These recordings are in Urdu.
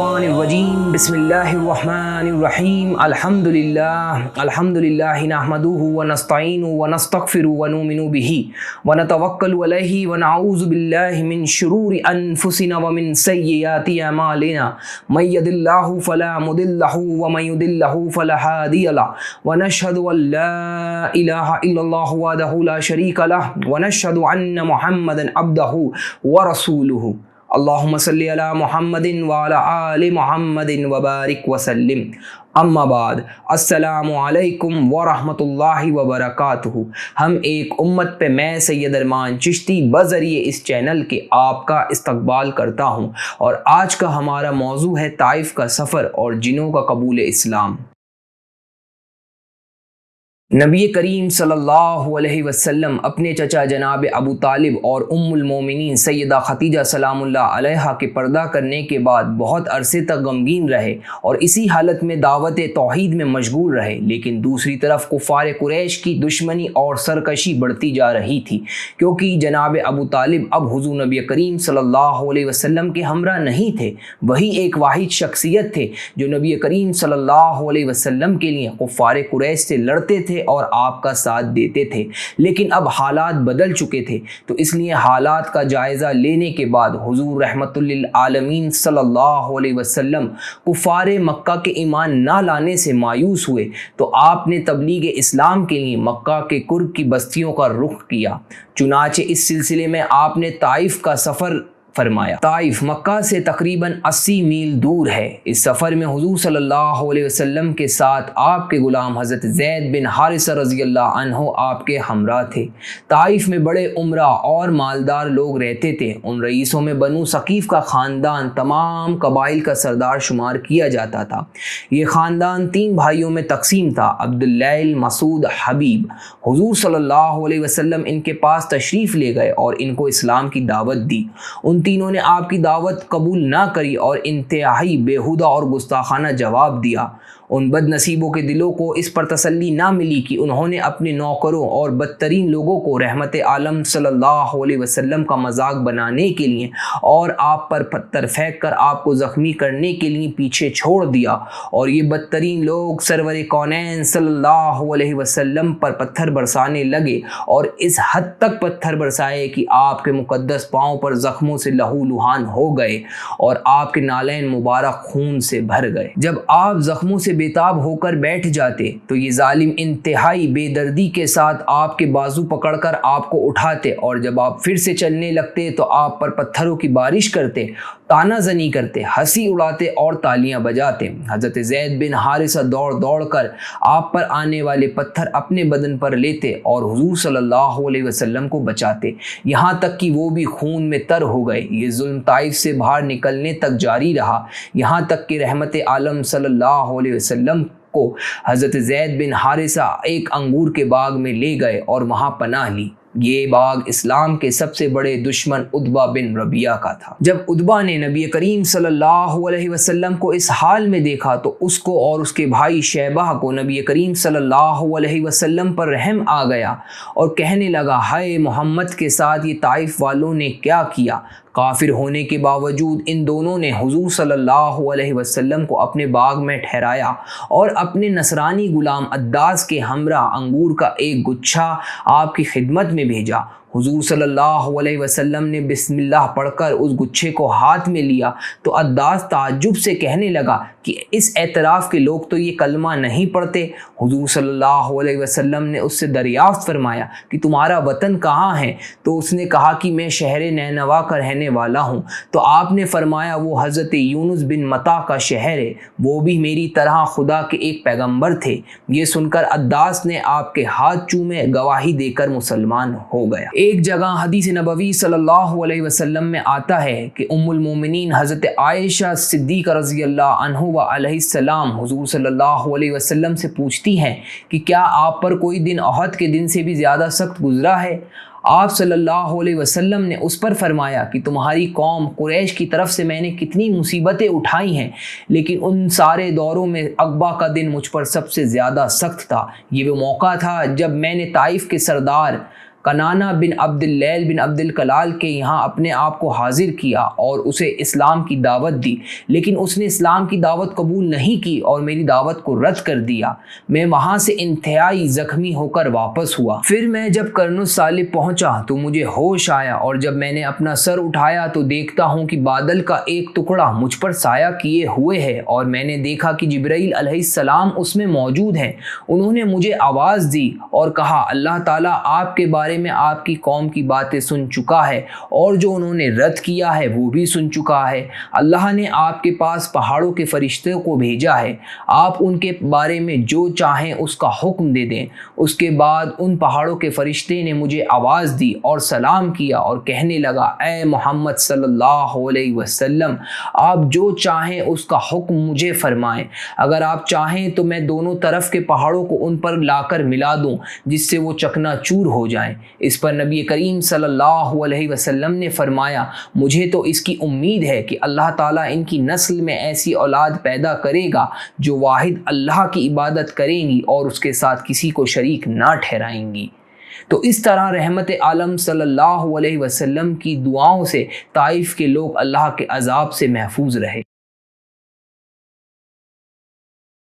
الشیطان الرجیم بسم اللہ الرحمن الرحیم الحمدللہ نحمده ونستعینه ونستغفره ونؤمن به ونتوکل علیہ ونعوذ باللہ من شرور انفسنا ومن سیئات اعمالنا من یهد اللہ فلا مضل له ومن یضلل له فلا هادی له ونشهد ان لا الہ الا اللہ وحدہ لا شریک له ونشهد ان محمدا عبدہ ورسولہ اللہم صلی علی محمد وعلی آل محمد وبارک وسلم اما بعد السلام علیکم ورحمۃ اللہ وبرکاتہ۔ ہم ایک امت پہ میں سید ارمان چشتی بذریعے اس چینل کے آپ کا استقبال کرتا ہوں، اور آج کا ہمارا موضوع ہے طائف کا سفر اور جنوں کا قبول اسلام۔ نبی کریم صلی اللہ علیہ وسلم اپنے چچا جناب ابو طالب اور ام المومنین سیدہ خدیجہ سلام اللہ علیہا کے پردہ کرنے کے بعد بہت عرصے تک غمگین رہے اور اسی حالت میں دعوت توحید میں مشغول رہے، لیکن دوسری طرف کفار قریش کی دشمنی اور سرکشی بڑھتی جا رہی تھی، کیونکہ جناب ابو طالب اب حضور نبی کریم صلی اللہ علیہ وسلم کے ہمراہ نہیں تھے۔ وہی ایک واحد شخصیت تھے جو نبی کریم صلی اللہ علیہ وسلم کے لیے کفار قریش سے لڑتے تھے اور آپ کا ساتھ دیتے تھے، لیکن اب حالات بدل چکے تھے، تو اس لیے حالات کا جائزہ لینے کے بعد حضور رحمت للعالمین صلی اللہ علیہ وسلم کفار مکہ کے ایمان نہ لانے سے مایوس ہوئے، تو آپ نے تبلیغ اسلام کے لیے مکہ کے قرب کی بستیوں کا رخ کیا۔ چنانچہ اس سلسلے میں آپ نے طائف کا سفر فرمایا۔ طائف مکہ سے تقریباً 80 میل دور ہے۔ اس سفر میں حضور صلی اللہ علیہ وسلم کے ساتھ آپ کے غلام حضرت زید بن حارثہ رضی اللہ عنہ آپ کے ہمراہ تھے۔ طائف میں بڑے عمرہ اور مالدار لوگ رہتے تھے۔ ان رئیسوں میں بنو ثقیف کا خاندان تمام قبائل کا سردار شمار کیا جاتا تھا۔ یہ خاندان 3 بھائیوں میں تقسیم تھا، عبداللہ، مسعود، حبیب۔ حضور صلی اللہ علیہ وسلم ان کے پاس تشریف لے گئے اور ان کو اسلام کی دعوت دی۔ ان تینوں نے آپ کی دعوت قبول نہ کری اور انتہائی بیہودہ اور گستاخانہ جواب دیا۔ ان بد نصیبوں کے دلوں کو اس پر تسلی نہ ملی کہ انہوں نے اپنے نوکروں اور بدترین لوگوں کو رحمت عالم صلی اللہ علیہ وسلم کا مذاق بنانے کے لیے اور آپ پر پتھر پھینک کر آپ کو زخمی کرنے کے لیے پیچھے چھوڑ دیا، اور یہ بدترین لوگ سرور کونین صلی اللہ علیہ وسلم پر پتھر برسانے لگے، اور اس حد تک پتھر برسائے کہ آپ کے مقدس پاؤں پر زخموں سے لہو لہان ہو گئے اور آپ کے نالین مبارک خون سے بھر گئے۔ جب آپ زخموں سے بےتاب ہو کر بیٹھ جاتے تو یہ ظالم انتہائی بے دردی کے ساتھ آپ کے بازو پکڑ کر آپ کو اٹھاتے، اور جب آپ پھر سے چلنے لگتے تو آپ پر پتھروں کی بارش کرتے، تانا زنی کرتے، ہنسی اڑاتے اور تالیاں بجاتے۔ حضرت زید بن حارثہ دوڑ دوڑ کر آپ پر آنے والے پتھر اپنے بدن پر لیتے اور حضور صلی اللہ علیہ وسلم کو بچاتے، یہاں تک کہ وہ بھی خون میں تر ہو گئے۔ یہ ظلم طائف سے باہر نکلنے تک جاری رہا، یہاں تک کہ رحمت عالم صلی اللہ علیہ وسلم کو حضرت زید بن حارثہ ایک انگور کے باغ میں لے گئے اور وہاں پناہ لی۔ یہ باغ اسلام کے سب سے بڑے دشمن عتبہ بن ربیعہ کا تھا۔ جب عتبہ نے نبی کریم صلی اللہ علیہ وسلم کو اس حال میں دیکھا تو اس کو اور اس کے بھائی شیبہ کو نبی کریم صلی اللہ علیہ وسلم پر رحم آ گیا اور کہنے لگا، ہائے محمد کے ساتھ یہ طائف والوں نے کیا کیا؟ کافر ہونے کے باوجود ان دونوں نے حضور صلی اللہ علیہ وسلم کو اپنے باغ میں ٹھہرایا اور اپنے نصرانی غلام عداس کے ہمراہ انگور کا ایک گچھا آپ کی خدمت میں بھیجا۔ حضور صلی اللہ علیہ وسلم نے بسم اللہ پڑھ کر اس گچھے کو ہاتھ میں لیا تو عداس تعجب سے کہنے لگا کہ اس اعتراف کے لوگ تو یہ کلمہ نہیں پڑھتے۔ حضور صلی اللہ علیہ وسلم نے اس سے دریافت فرمایا کہ تمہارا وطن کہاں ہے؟ تو اس نے کہا کہ میں شہر نینوا کا رہنے والا ہوں۔ تو آپ نے فرمایا وہ حضرت یونس بن متا کا شہر ہے، وہ بھی میری طرح خدا کے ایک پیغمبر تھے۔ یہ سن کر عداس نے آپ کے ہاتھ چومے، گواہی دے کر مسلمان ہو گیا۔ ایک جگہ حدیث نبوی صلی اللہ علیہ وسلم میں آتا ہے کہ ام المومنین حضرت عائشہ صدیقہ رضی اللہ عنہ و علیہ السلام حضور صلی اللہ علیہ وسلم سے پوچھتی ہیں کہ کیا آپ پر کوئی دن احد کے دن سے بھی زیادہ سخت گزرا ہے؟ آپ صلی اللہ علیہ وسلم نے اس پر فرمایا کہ تمہاری قوم قریش کی طرف سے میں نے کتنی مصیبتیں اٹھائی ہیں، لیکن ان سارے دوروں میں عقبہ کا دن مجھ پر سب سے زیادہ سخت تھا۔ یہ وہ موقع تھا جب میں نے طائف کے سردار کنانہ بن عبد اللیل بن عبد الکلال کے یہاں اپنے آپ کو حاضر کیا اور اسے اسلام کی دعوت دی، لیکن اس نے اسلام کی دعوت قبول نہیں کی اور میری دعوت کو رد کر دیا۔ میں وہاں سے انتہائی زخمی ہو کر واپس ہوا۔ پھر میں جب کرن السالب پہنچا تو مجھے ہوش آیا، اور جب میں نے اپنا سر اٹھایا تو دیکھتا ہوں کہ بادل کا ایک ٹکڑا مجھ پر سایہ کیے ہوئے ہے، اور میں نے دیکھا کہ جبرائیل علیہ السلام اس میں موجود ہیں۔ انہوں نے مجھے آواز دی اور کہا، اللہ تعالیٰ آپ کے بارے میں آپ کی قوم کی باتیں سن چکا ہے، اور جو انہوں نے رد کیا ہے وہ بھی سن چکا ہے۔ اللہ نے آپ کے پاس پہاڑوں کے فرشتوں کو بھیجا ہے، آپ ان کے بارے میں جو چاہیں اس کا حکم دے دیں۔ اس کے بعد ان پہاڑوں کے فرشتے نے مجھے آواز دی اور سلام کیا اور کہنے لگا، اے محمد صلی اللہ علیہ وسلم، آپ جو چاہیں اس کا حکم مجھے فرمائیں۔ اگر آپ چاہیں تو میں دونوں طرف کے پہاڑوں کو ان پر لا کر ملا دوں جس سے وہ چکنا چور ہو جائیں۔ اس پر نبی کریم صلی اللہ علیہ وسلم نے فرمایا، مجھے تو اس کی امید ہے کہ اللہ تعالیٰ ان کی نسل میں ایسی اولاد پیدا کرے گا جو واحد اللہ کی عبادت کریں گی اور اس کے ساتھ کسی کو شریک نہ ٹھہرائیں گی۔ تو اس طرح رحمت عالم صلی اللہ علیہ وسلم کی دعاؤں سے طائف کے لوگ اللہ کے عذاب سے محفوظ رہے۔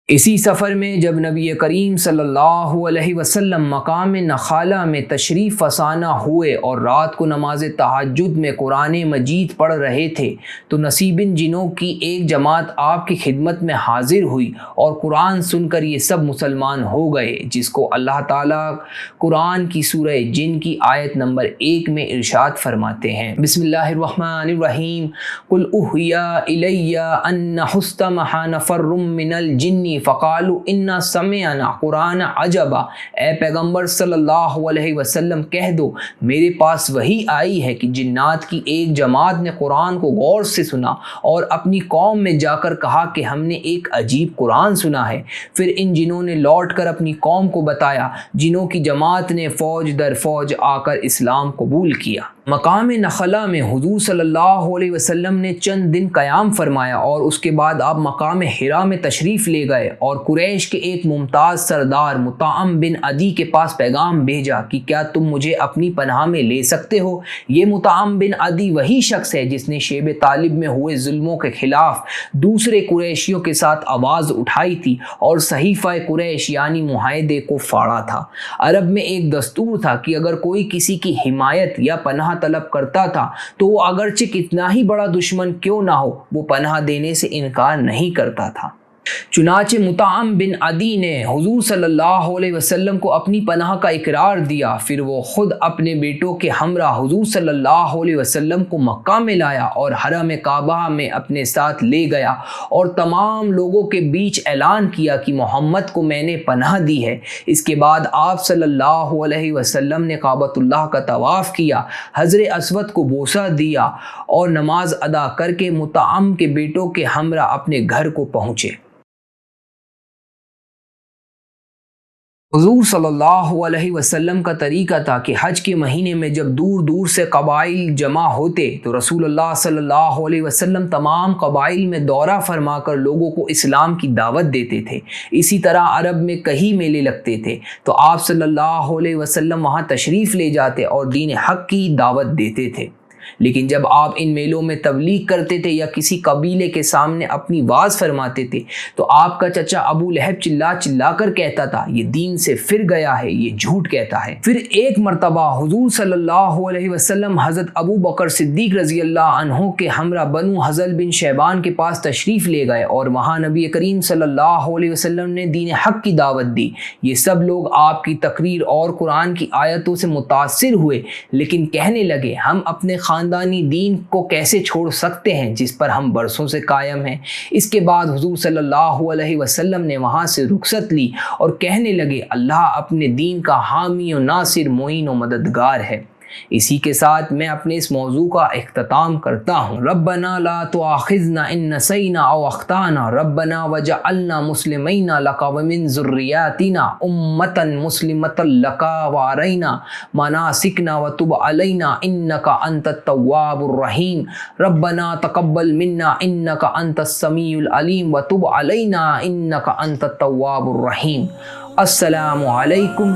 اسی سفر میں جب نبی کریم صلی اللہ علیہ وسلم مقام نخالہ میں تشریف فسانہ ہوئے اور رات کو نماز تہجد میں قرآن مجید پڑھ رہے تھے تو نصیبن جنوں کی ایک جماعت آپ کی خدمت میں حاضر ہوئی، اور قرآن سن کر یہ سب مسلمان ہو گئے، جس کو اللہ تعالیٰ قرآن کی سورہ جن کی آیت نمبر 1 میں ارشاد فرماتے ہیں، بسم اللہ الرحمن الرحیم، قل اوحی الی انہ استمع نفر من الجن فقالوا انا سمعنا قرآن عجبا۔ اے پیغمبر صلی اللہ علیہ وسلم کہہ دو، میرے پاس وحی آئی ہے کہ جنات کی ایک جماعت نے قرآن کو غور سے سنا اور اپنی قوم میں جا کر کہا کہ ہم نے ایک عجیب قرآن سنا ہے۔ پھر ان جنوں نے لوٹ کر اپنی قوم کو بتایا، جنوں کی جماعت نے فوج در فوج آ کر اسلام قبول کیا۔ مقام نخلا میں حضور صلی اللہ علیہ وسلم نے چند دن قیام فرمایا، اور اس کے بعد آپ مقام حرا میں تشریف لے گئے اور قریش کے ایک ممتاز سردار مطعم بن عدی کے پاس پیغام بھیجا کہ کیا تم مجھے اپنی پناہ میں لے سکتے ہو؟ یہ مطعم بن عدی وہی شخص ہے جس نے شیب طالب میں ہوئے ظلموں کے خلاف دوسرے قریشیوں کے ساتھ آواز اٹھائی تھی اور صحیفہ قریش یعنی معاہدے کو پھاڑا تھا۔ عرب میں ایک دستور تھا کہ اگر کوئی کسی کی حمایت یا پناہ طلب کرتا تھا تو وہ اگرچہ کتنا ہی بڑا دشمن کیوں نہ ہو، وہ پناہ دینے سے انکار نہیں کرتا تھا۔ چنانچہ مطعم بن عدی نے حضور صلی اللہ علیہ وسلم کو اپنی پناہ کا اقرار دیا، پھر وہ خود اپنے بیٹوں کے ہمراہ حضور صلی اللہ علیہ وسلم کو مکہ میں لایا اور حرم کعبہ میں اپنے ساتھ لے گیا اور تمام لوگوں کے بیچ اعلان کیا کہ محمد کو میں نے پناہ دی ہے۔ اس کے بعد آپ صلی اللہ علیہ وسلم نے کعبۃ اللہ کا طواف کیا، حجر اسود کو بوسہ دیا اور نماز ادا کر کے مطعم کے بیٹوں کے ہمراہ اپنے گھر کو پہنچے۔ حضور صلی اللہ علیہ وسلم کا طریقہ تھا کہ حج کے مہینے میں جب دور دور سے قبائل جمع ہوتے تو رسول اللہ صلی اللہ علیہ وسلم تمام قبائل میں دورہ فرما کر لوگوں کو اسلام کی دعوت دیتے تھے۔ اسی طرح عرب میں کئی میلے لگتے تھے تو آپ صلی اللہ علیہ وسلم وہاں تشریف لے جاتے اور دین حق کی دعوت دیتے تھے۔ لیکن جب آپ ان میلوں میں تبلیغ کرتے تھے یا کسی قبیلے کے سامنے اپنی واز فرماتے تھے تو آپ کا چچا ابو لہب چلا چلا کر کہتا تھا، یہ دین سے پھر گیا ہے، یہ جھوٹ کہتا ہے۔ پھر ایک مرتبہ حضور صلی اللہ علیہ وسلم حضرت ابو بکر صدیق رضی اللہ عنہ کے ہمراہ بنو حزل بن شیبان کے پاس تشریف لے گئے اور وہاں نبی کریم صلی اللہ علیہ وسلم نے دین حق کی دعوت دی۔ یہ سب لوگ آپ کی تقریر اور قرآن کی آیتوں سے متاثر ہوئے، لیکن کہنے لگے، ہم اپنے خاندانی دین کو کیسے چھوڑ سکتے ہیں جس پر ہم برسوں سے قائم ہیں۔ اس کے بعد حضور صلی اللہ علیہ وسلم نے وہاں سے رخصت لی اور کہنے لگے، اللہ اپنے دین کا حامی و ناصر، معین و مددگار ہے۔ اسی کے ساتھ میں اپنے اس موضوع کا اختتام کرتا ہوں۔ ربنا لا تؤاخذنا ان نسینا او اخطانا، ربنا وجعلنا مسلمین لک ومن ذریاتنا امة مسلمة لک وارنا مناسکنا وتب علینا انک انت التواب الرحیم، ربنا تقبل منا انک انت السمیع العلیم وتب علینا انک انت التواب الرحیم۔ السلام علیکم